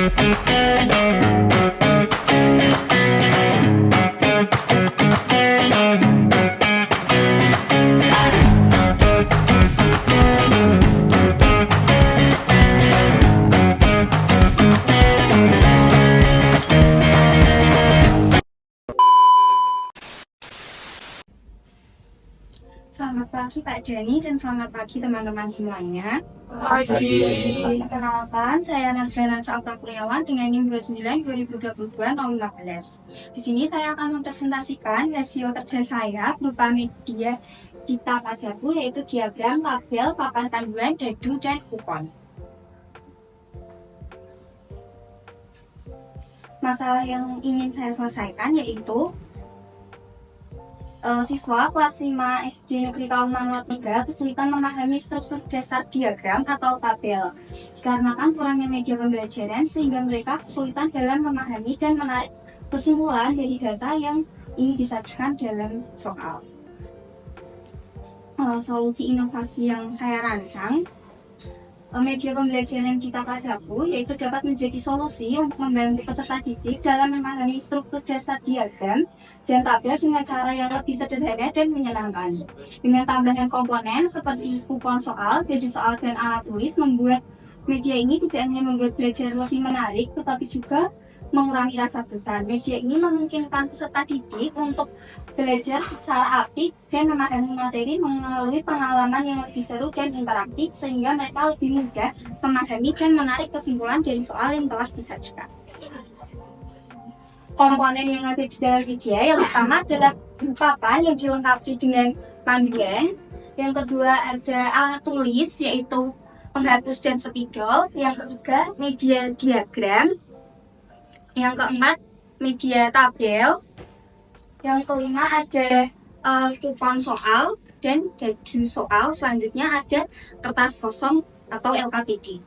Selamat pagi Pak Dani dan selamat pagi teman-teman semuanya. Pagi. Perkenalkan, saya Nansrena Saupra Kurniawan dengan NIM 29 2022 nomor 15. Di sini saya akan mempresentasikan hasil kerja saya berupa media kita padaku, yaitu diagram, tabel, papan panduan, dadu, dan kupon. Masalah yang ingin saya selesaikan yaitu siswa kelas 5 SD Negeri Kauman 3 kesulitan memahami struktur dasar diagram atau tabel dikarenakan kurangnya media pembelajaran, sehingga mereka kesulitan dalam memahami dan menarik kesimpulan dari data yang ingin disajikan dalam soal. Solusi inovasi yang saya rancang, media pembelajaran kita padaku, yaitu dapat menjadi solusi untuk membantu peserta didik dalam memahami struktur dasar diagram dan tabel dengan cara yang lebih sederhana dan menyenangkan. Dengan tambahan komponen seperti kupon soal, dadu soal, dan alat tulis, membuat media ini tidak hanya membuat belajar lebih menarik, tetapi juga mengurangi rasa bosan. Media ini memungkinkan peserta didik untuk belajar secara aktif dan memahami materi melalui pengalaman yang lebih seru dan interaktif, sehingga mereka lebih mudah memahami dan menarik kesimpulan dari soal yang telah disajikan. Komponen yang ada di dalam media yang pertama adalah papan yang dilengkapi dengan panduan. Yang kedua ada alat tulis, yaitu penghapus dan spidol. Yang ketiga media diagram. Yang keempat media tabel. Yang kelima ada kupon soal dan dadu soal. Selanjutnya ada kertas kosong atau LKPD.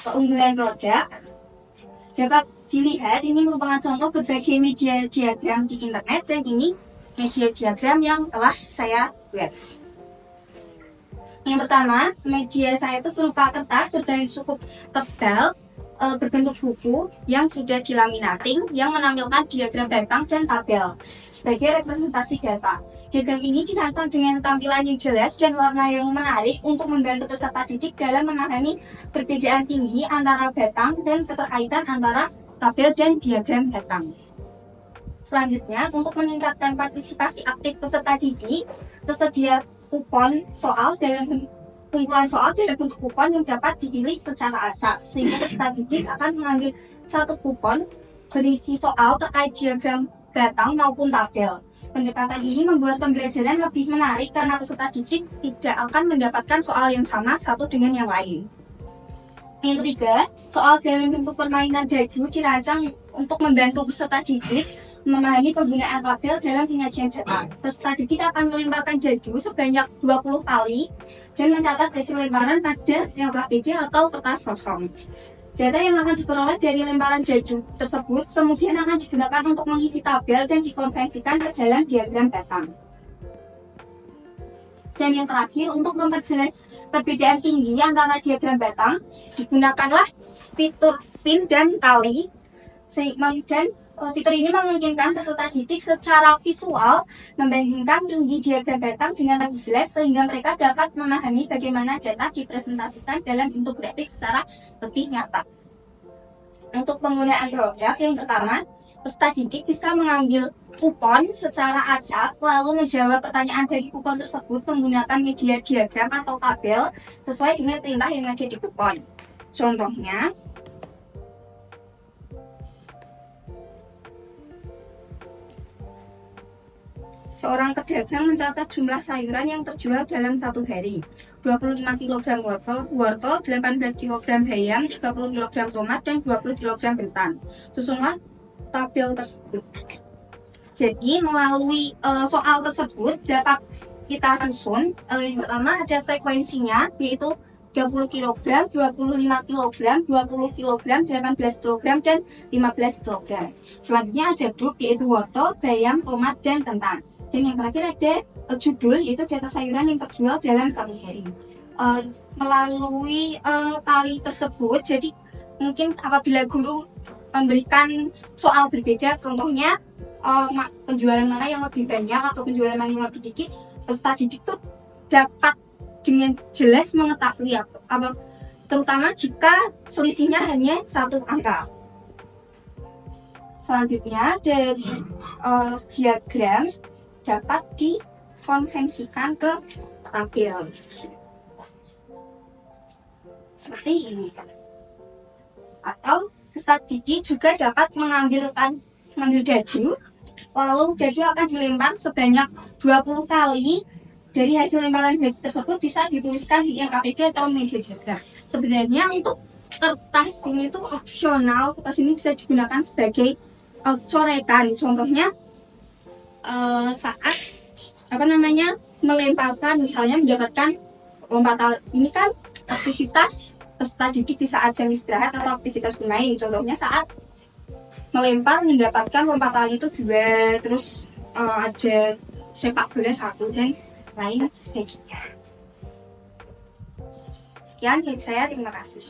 Keunggulan produk dapat dilihat, ini merupakan contoh berbagai media diagram di internet, dan ini media diagram yang telah saya buat. Yang pertama, media saya itu berupa kertas berbahan cukup tebal, berbentuk buku yang sudah dilaminating, yang menampilkan diagram batang dan tabel sebagai representasi data. Diagram ini dirancang dengan tampilan yang jelas dan warna yang menarik untuk membantu peserta didik dalam memahami perbedaan tinggi antara batang dan keterkaitan antara tabel dan diagram batang. Selanjutnya, untuk meningkatkan partisipasi aktif peserta didik, tersedia kupon soal dalam kumpulan soal dalam bentuk kupon yang dapat dipilih secara acak, sehingga peserta didik akan mengambil satu kupon berisi soal terkait diagram batang maupun tabel. Pendekatan ini membuat pembelajaran lebih menarik karena peserta didik tidak akan mendapatkan soal yang sama satu dengan yang lain. Yang ketiga, soal dalam bentuk permainan dadu dirancang untuk membantu peserta didik memahami penggunaan tabel dalam penyajian data. Peserta didik akan melemparkan dadu sebanyak 20 kali dan mencatat hasil lemparan pada LKPD atau kertas kosong. Data yang akan diperoleh dari lemparan dadu tersebut kemudian akan digunakan untuk mengisi tabel dan dikonversikan ke dalam diagram batang. Dan yang terakhir, untuk memperjelas perbedaan tinggi antara diagram batang, digunakanlah fitur pin dan tali. Dan fitur ini memungkinkan peserta didik secara visual membandingkan tinggi diagram batang dengan lebih jelas, sehingga mereka dapat memahami bagaimana data dipresentasikan dalam bentuk grafik secara lebih nyata. Untuk penggunaan produk, yang pertama, peserta didik bisa mengambil kupon secara acak, lalu menjawab pertanyaan dari kupon tersebut menggunakan media diagram atau tabel sesuai dengan perintah yang ada di kupon. Contohnya, seorang pedagang mencatat jumlah sayuran yang terjual dalam satu hari. 25 kg wortel, 18 kg bayam, 30 kg tomat, dan 20 kg kentang. Susunlah tabel tersebut. Jadi melalui soal tersebut dapat kita susun. Yang pertama ada frekuensinya, yaitu 30 kg, 25 kg, 20 kg, 18 kg, dan 15 kg. Selanjutnya ada grup, yaitu wortel, bayam, tomat, dan kentang. Dan yang terakhir ada judul, yaitu data sayuran yang terjual dalam satu hari. Melalui tali tersebut, jadi mungkin apabila guru memberikan soal berbeda, contohnya penjualan mana yang lebih banyak atau penjualan mana yang lebih sedikit, peserta didik itu dapat dengan jelas mengetahui apa, terutama jika selisihnya hanya satu angka. Selanjutnya dari diagram dapat dikonvensikan ke tabel seperti ini. Atau peserta didik juga dapat mengambil dadu, lalu dadu akan dilempar sebanyak 20 kali. Dari hasil lemparan dadu tersebut bisa dituliskan di KPG atau meja diagram. Sebenarnya untuk kertas ini tuh opsional, kertas ini bisa digunakan sebagai coretan. Contohnya saat melemparkan, misalnya mendapatkan lompatan, ini kan aktivitas peserta didik di saat jam istirahat atau aktivitas bermain. Contohnya saat melempar mendapatkan lompatan itu 2, terus ada sepak bola 1 dan lain sebagainya. Sekian dari saya, terima kasih.